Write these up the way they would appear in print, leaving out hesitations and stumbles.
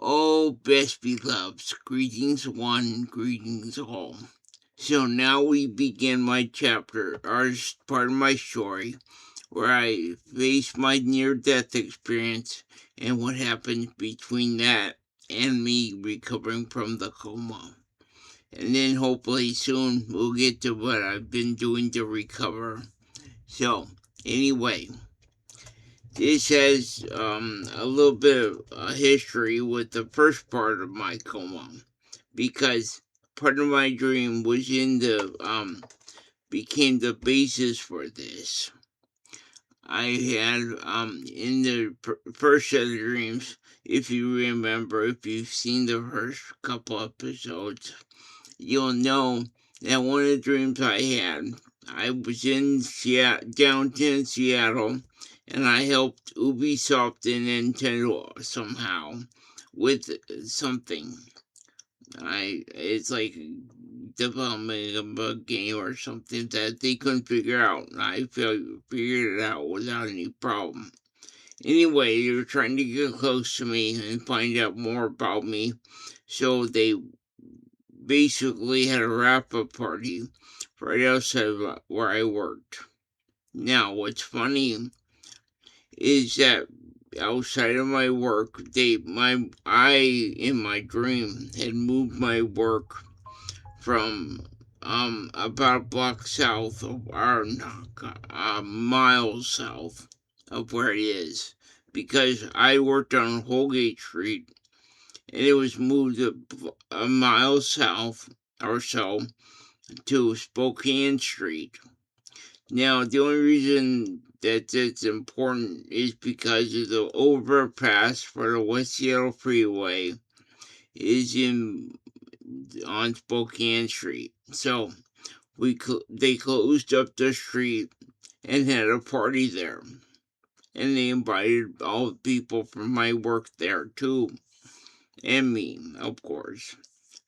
Oh, best beloveds, greetings one, greetings all. So now we begin my chapter, or part of my story, where I face my near-death experience and what happens between that and me recovering from the coma. And then hopefully soon we'll get to what I've been doing to recover. So, anyway, this has a little bit of history with the first part of my coma, because part of my dream was became the basis for this. I had in the first set of dreams, if you remember, if you've seen the first couple episodes, you'll know that one of the dreams I had, I was in downtown Seattle, and I helped Ubisoft and Nintendo somehow with something. It's like development of a game or something that they couldn't figure out, and I figured it out without any problem. Anyway, they were trying to get close to me and find out more about me, so they basically had a wrap-up party right outside where I worked. Now, what's funny is that outside of my work, I in my dream had moved my work from about a block south of miles south of where it is, because I worked on Holgate Street, and it was moved a mile south or so to Spokane Street. Now, the only reason that it's important is because of the overpass for the West Seattle Freeway is on Spokane Street. So they closed up the street and had a party there, and they invited all the people from my work there too, and me, of course,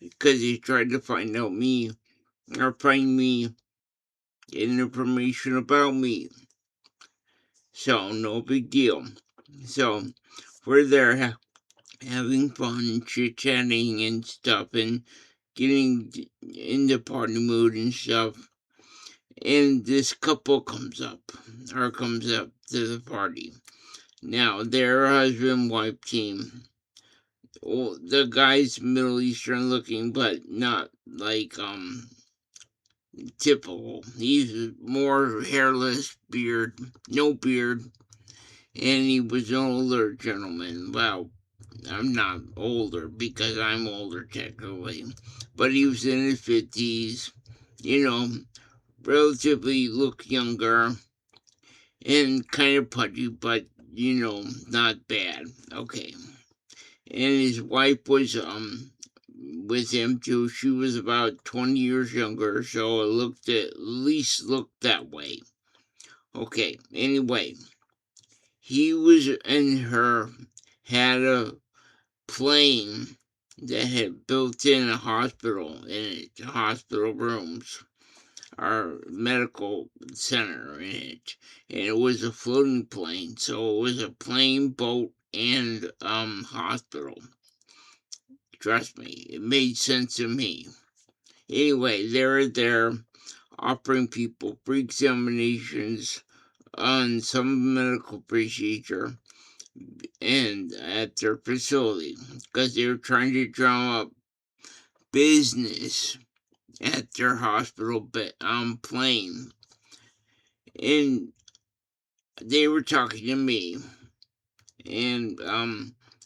because they tried to find me, get information about me. So, no big deal. So, we're there having fun, chit-chatting and stuff, and getting in the party mood and stuff. And this couple comes up to the party. Now, they're a husband-wife team. Well, the guy's Middle Eastern looking, but not like, typical. He's more hairless, no beard, and he was an older gentleman. Well, I'm not older because I'm older technically, but he was in his 50s, you know, relatively look younger and kind of pudgy, but, not bad. Okay. And his wife was, with him too. She was about 20 years younger, so it at least looked that way. Okay, anyway, he was and her had a plane that had built in a hospital in it, hospital rooms, our medical center in it, and it was a floating plane, so it was a plane, boat, and hospital. Trust me, it made sense to me. Anyway, they were there offering people free examinations on some medical procedure and at their facility, because they were trying to drum up business at their hospital plane. And they were talking to me, and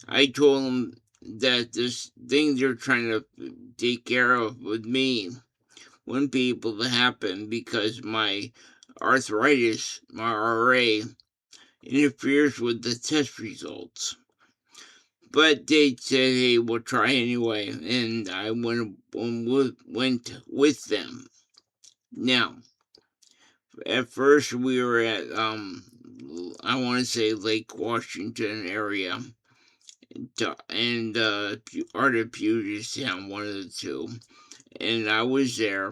I told them that this thing they're trying to take care of with me wouldn't be able to happen because my arthritis, my RA, interferes with the test results. But they said, hey, we'll try anyway, and I went with them. Now, at first we were at, I want to say Lake Washington area, and Art of Puget Sound, one of the two, and I was there,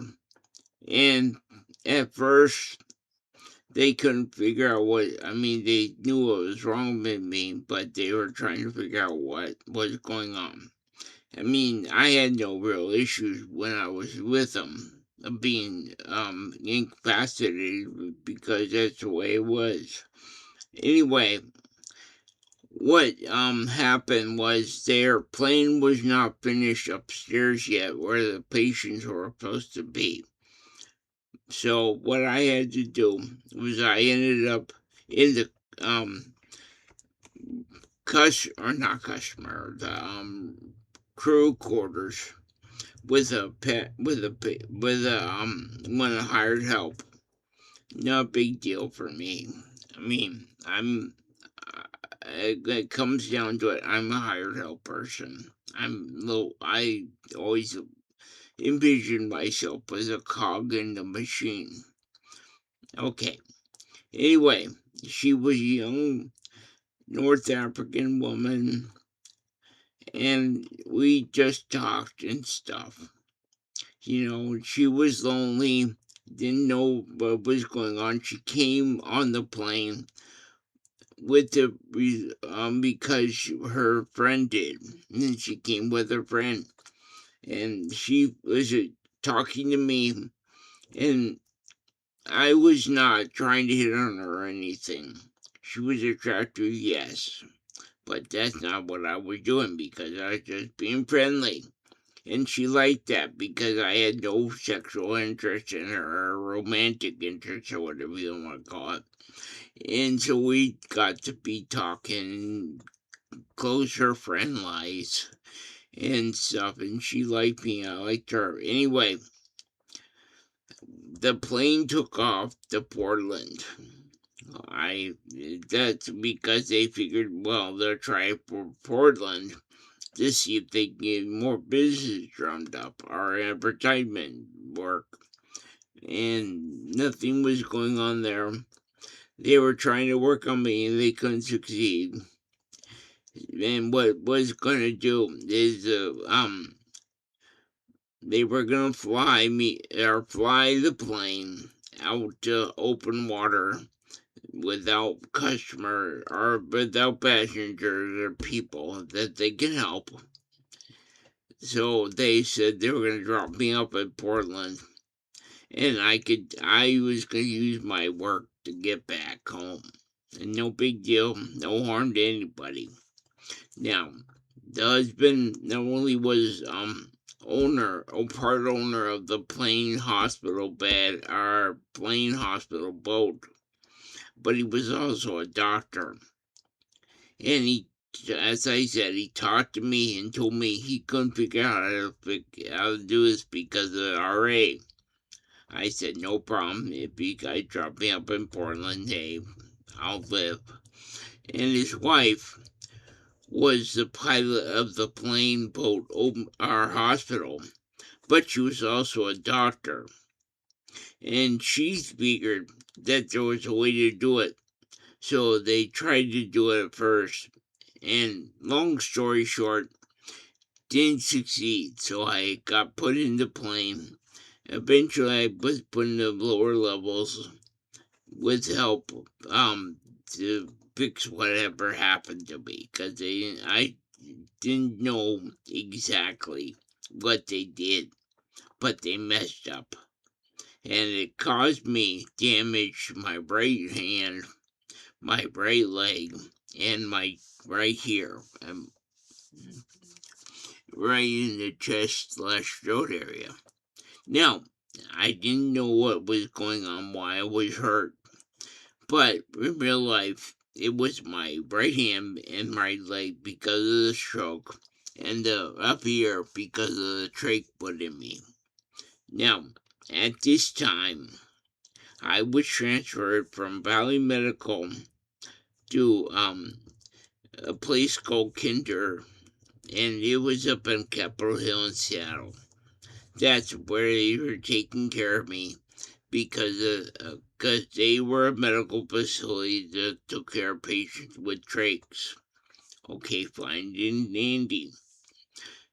and at first they couldn't figure out they knew what was wrong with me, but they were trying to figure out what was going on. I had no real issues when I was with them of being incapacitated because that's the way it was. Anyway, what happened was their plane was not finished upstairs yet where the patients were supposed to be. So what I had to do was I ended up in the um not customer, the crew quarters with a pet with a when I hired help. No big deal for me. It comes down to it. I'm a hired help person. I always envision myself as a cog in the machine. Okay. Anyway, she was a young North African woman, and we just talked and stuff. She was lonely, didn't know what was going on. She came on the plane with because her friend did, and she came with her friend, and she was talking to me, and I was not trying to hit on her or anything. She was attractive, yes, but that's not what I was doing because I was just being friendly. And she liked that because I had no sexual interest in her, or romantic interest, or whatever you want to call it. And so we got to be talking, close her friend lies and stuff, and she liked me, I liked her. Anyway, the plane took off to Portland. That's because they figured, well, they'll try for Portland to see if they can get more business drummed up, our advertisement work. And nothing was going on there. They were trying to work on me and they couldn't succeed. And what was going to do is they were going to fly the plane out to open water without customer or without passengers or people that they can help. So they said they were going to drop me up at Portland, and I was going to use my work to get back home. And no big deal, no harm to anybody. Now, the husband not only was part owner of the plane hospital bed, our plane hospital boat, but he was also a doctor. And as I said, he talked to me and told me he couldn't figure out how to do this because of the RA. I said, no problem. If you guys drop me up in Portland, hey, I'll live. And his wife was the pilot of the plane boat, our hospital, but she was also a doctor. And she figured that there was a way to do it. So they tried to do it at first. And long story short, didn't succeed. So I got put in the plane. Eventually, I was put in the lower levels with help to fix whatever happened to me because I didn't know exactly what they did, but they messed up. And it caused me damage to my right hand, my right leg, and my right here, right in the chest/throat area. Now, I didn't know what was going on, why I was hurt, but in real life, it was my right hand and my leg because of the stroke, and the up here because of the trach put in me. Now, at this time, I was transferred from Valley Medical to a place called Kinder, and it was up on Capitol Hill in Seattle. That's where they were taking care of me because they were a medical facility that took care of patients with trachs. Okay, fine and dandy.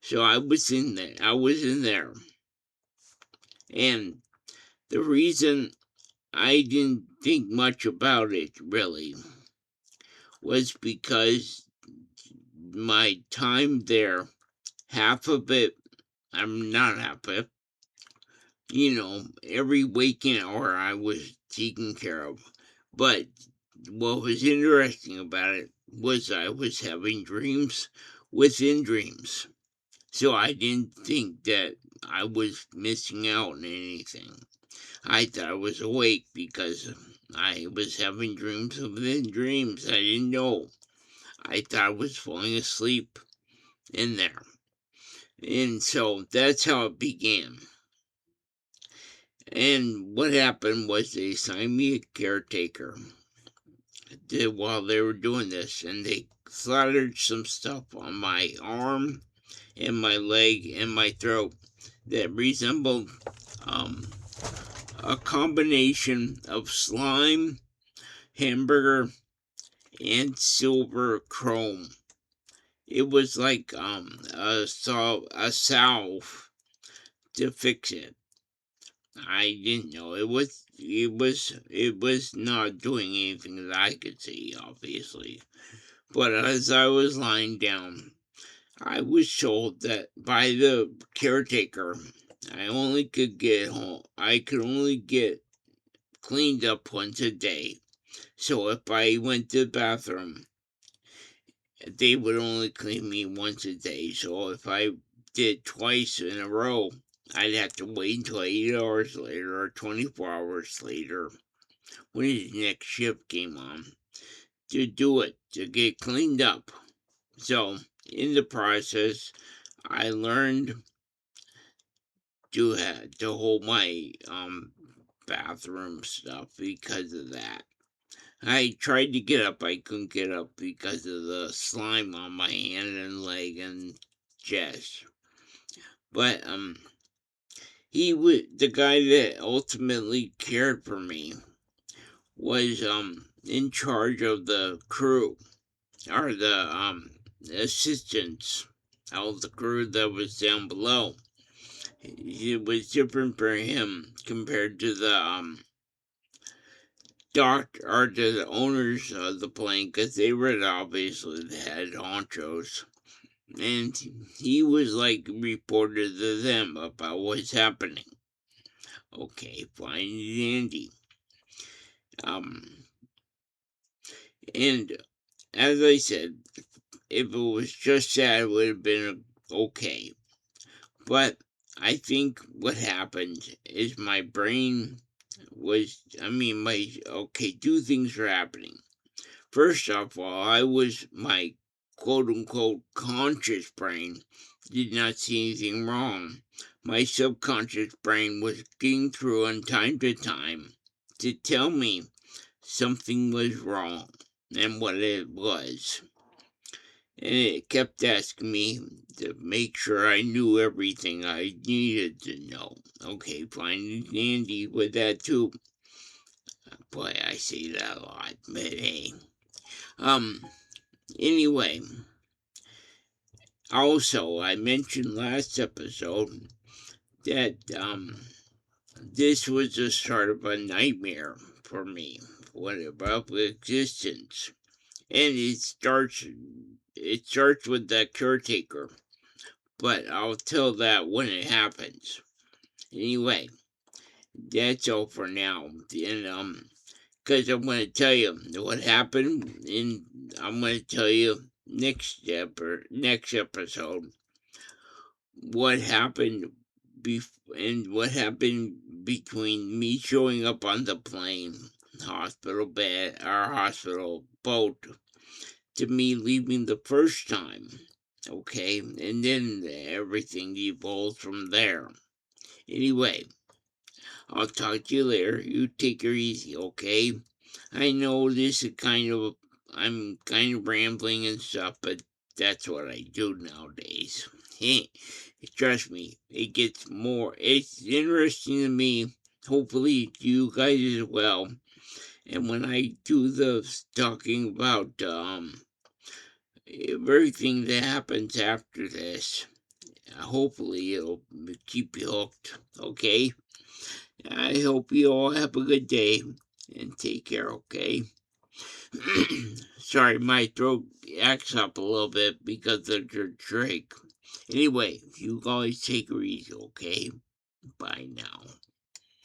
So I was in there. And the reason I didn't think much about it, really, was because my time there, half of it, I'm not half of it, every waking hour I was taken care of. But what was interesting about it was I was having dreams within dreams. So I didn't think that I was missing out on anything. I thought I was awake because I was having dreams within dreams. I didn't know. I thought I was falling asleep in there. And so that's how it began. And what happened was they assigned me a caretaker while they were doing this, and they slathered some stuff on my arm and my leg and my throat that resembled um, a combination of slime, hamburger, and silver chrome. It was like a salve to fix it. I didn't know it was not doing anything that I could see, obviously. But as I was lying down, I was told that by the caretaker I could only get cleaned up once a day. So if I went to the bathroom, they would only clean me once a day. So if I did twice in a row, I'd have to wait until 8 hours later or 24 hours later when his next shift came on to do it, to get cleaned up. So in the process, I learned to hold my bathroom stuff because of that. I tried to get up, I couldn't get up because of the slime on my hand and leg and chest. But the guy that ultimately cared for me was in charge of the crew, or the assistants of the crew that was down below. It was different for him compared to the doctor or to the owners of the plane, because they were obviously the head honchos, and he was like reported to them about what's happening. Okay, fine and dandy. Um, and as I said, if it was just that, it would have been okay. But I think what happened is my brain two things were happening. First off, while my quote unquote conscious brain did not see anything wrong, my subconscious brain was getting through on time to time to tell me something was wrong and what it was. And it kept asking me to make sure I knew everything I needed to know. Okay, fine and dandy with that too. Boy, I say that a lot, but hey. Anyway, also, I mentioned last episode that, this was the start of a nightmare for me. What about existence? And it starts with the caretaker, but I'll tell that when it happens. Anyway, that's all for now. And because I'm going to tell you what happened, and I'm going to tell you next episode what happened and what happened between me showing up on the plane, hospital bed, or hospital boat, to me leaving the first time. Okay, and then everything evolves from there. Anyway, I'll talk to you later. You take her easy, okay? I know I'm kind of rambling and stuff, but that's what I do nowadays. Trust me, it's interesting to me, hopefully to you guys as well. And when I do the talking about everything that happens after this, hopefully it'll keep you hooked, okay? I hope you all have a good day and take care, okay? Sorry, my throat acts up a little bit because of the drink. Anyway, you guys take it easy, okay? Bye now.